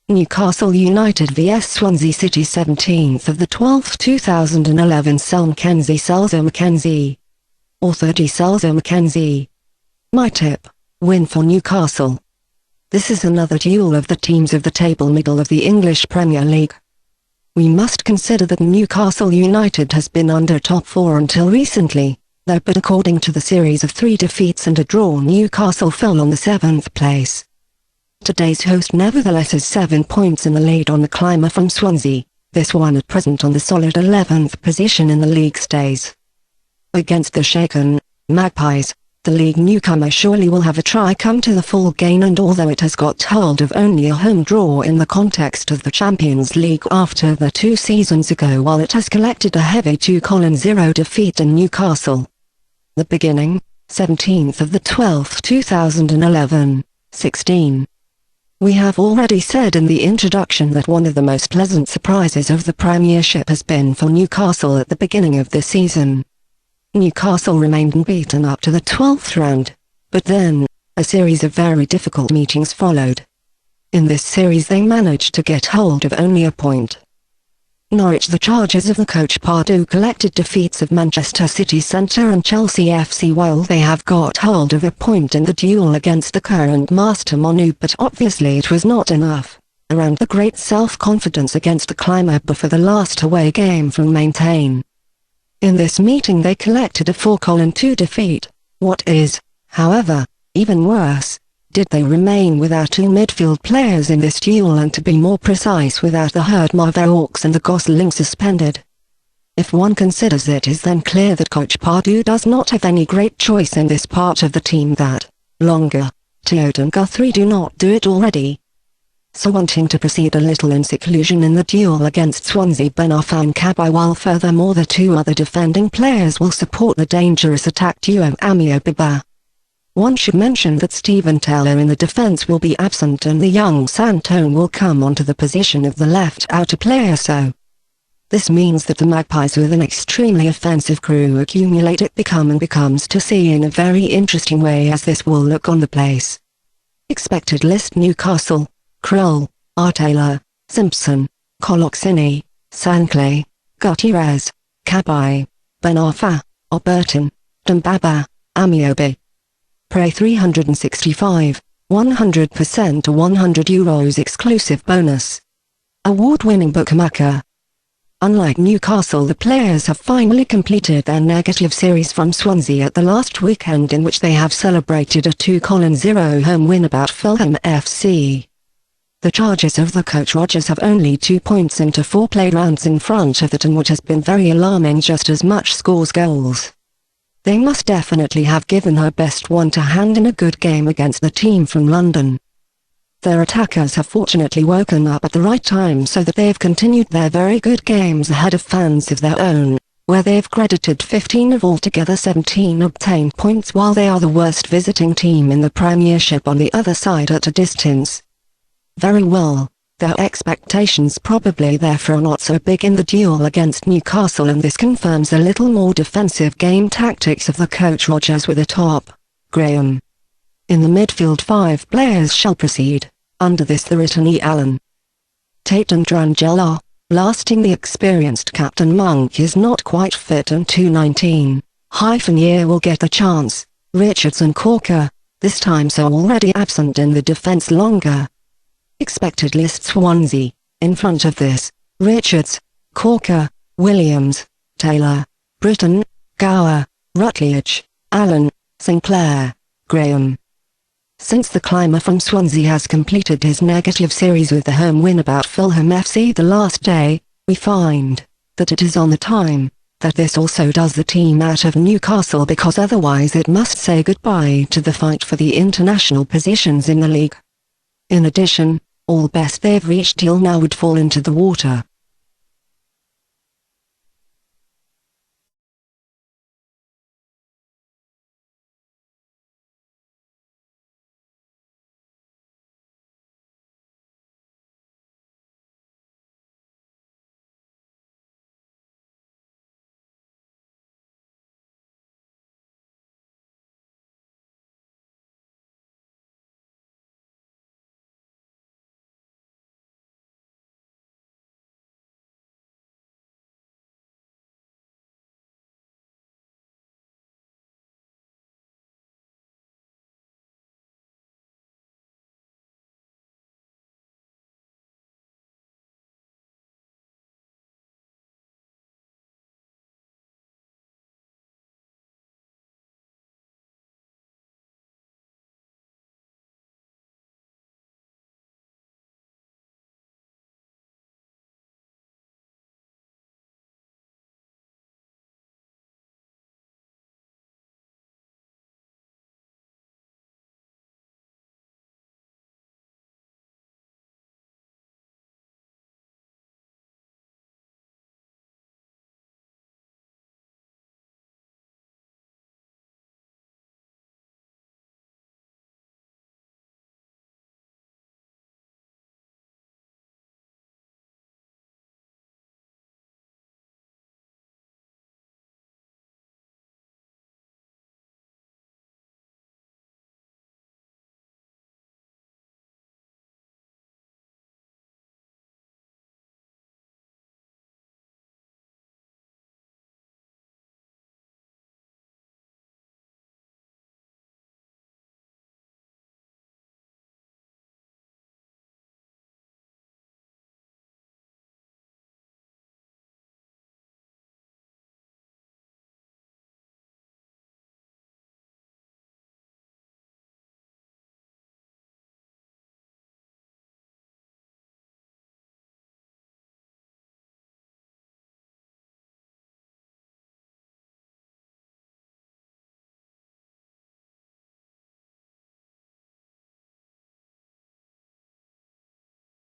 Newcastle United vs Swansea City 17.12.2011 SelMcKenzie Selzer-McKenzie. Author D.Selzer-McKenzie. My tip: win for Newcastle. This is another duel of the teams of the table middle of the English Premier League. We must consider that Newcastle United has been under top 4 until recently, though but according to the series of 3 defeats and a draw, Newcastle fell on the 7th place. Today's host nevertheless has 7 points in the lead on the climber from Swansea. This one at present on the solid 11th position in the league stays. Against the shaken Magpies, the league newcomer surely will have a try come to the full gain, and although it has got hold of only a home draw in the context of the Champions League after the 2 seasons ago, while it has collected a heavy 2-0 defeat in Newcastle. The beginning, 17th of the 12th 2011, 16. We have already said in the introduction that one of the most pleasant surprises of the Premiership has been for Newcastle at the beginning of this season. Newcastle remained unbeaten up to the 12th round, but then, a series of very difficult meetings followed. In this series they managed to get hold of only a point. Norwich, the Chargers of the coach Pardew, collected defeats of Manchester City Centre and Chelsea FC, while they have got hold of a point in the duel against the current master Manu, but obviously it was not enough. Around the great self-confidence against the climber before the last away game from Maintain. In this meeting they collected a 4-2 defeat. What is, however, even worse, did they remain without 2 midfield players in this duel, and to be more precise without the Herd Marvaux and the Gosling suspended. If one considers it is then clear that coach Pardew does not have any great choice in this part of the team, that Longer, Teod and Guthrie do not do it already. So wanting to proceed a little in seclusion in the duel against Swansea, Ben Arfa and Cabai, while furthermore the 2 other defending players will support the dangerous attack duo Amiobiba. One should mention that Stephen Taylor in the defence will be absent, and the young Santone will come onto the position of the left outer player, so this means that the Magpies with an extremely offensive crew accumulate. It becomes to see in a very interesting way as this will look on the place. Expected list: Newcastle: Krul, R. Taylor, Simpson, Coloxini, Sanclay, Gutierrez, Cabai, Ben Arfa, Oberton, Dembaba, Amiobi. Prey 365, 100% to €100 exclusive bonus. Award-winning bookmaker. Unlike Newcastle, the players have finally completed their negative series from Swansea at the last weekend, in which they have celebrated a 2-0 home win about Fulham FC. The Chargers of the coach Rodgers have only 2 points into 4 played rounds in front of that, and what has been very alarming, just as much scores goals. They must definitely have given her best one to hand in a good game against the team from London. Their attackers have fortunately woken up at the right time, so that they have continued their very good games ahead of fans of their own, where they have credited 15 of altogether 17 obtained points, while they are the worst visiting team in the Premiership on the other side at a distance. Very well. Their expectations probably therefore not so big in the duel against Newcastle, and this confirms a little more defensive game tactics of the coach Rodgers with a top Graham. In the midfield 5 players shall proceed. Under this the Brittany Allen, Tate and Drangela. Lasting the experienced Captain Monk is not quite fit, and 219-year will get the chance. Richards and Corker, this time so already absent in the defence Longer. Expected list: Swansea, in front of this, Richards, Corker, Williams, Taylor, Britton, Gower, Rutledge, Allen, Sinclair, Graham. Since the climber from Swansea has completed his negative series with the home win about Fulham FC the last day, we find that it is on the time that this also does the team out of Newcastle, because otherwise it must say goodbye to the fight for the international positions in the league. In addition, all best they've reached till now would fall into the water.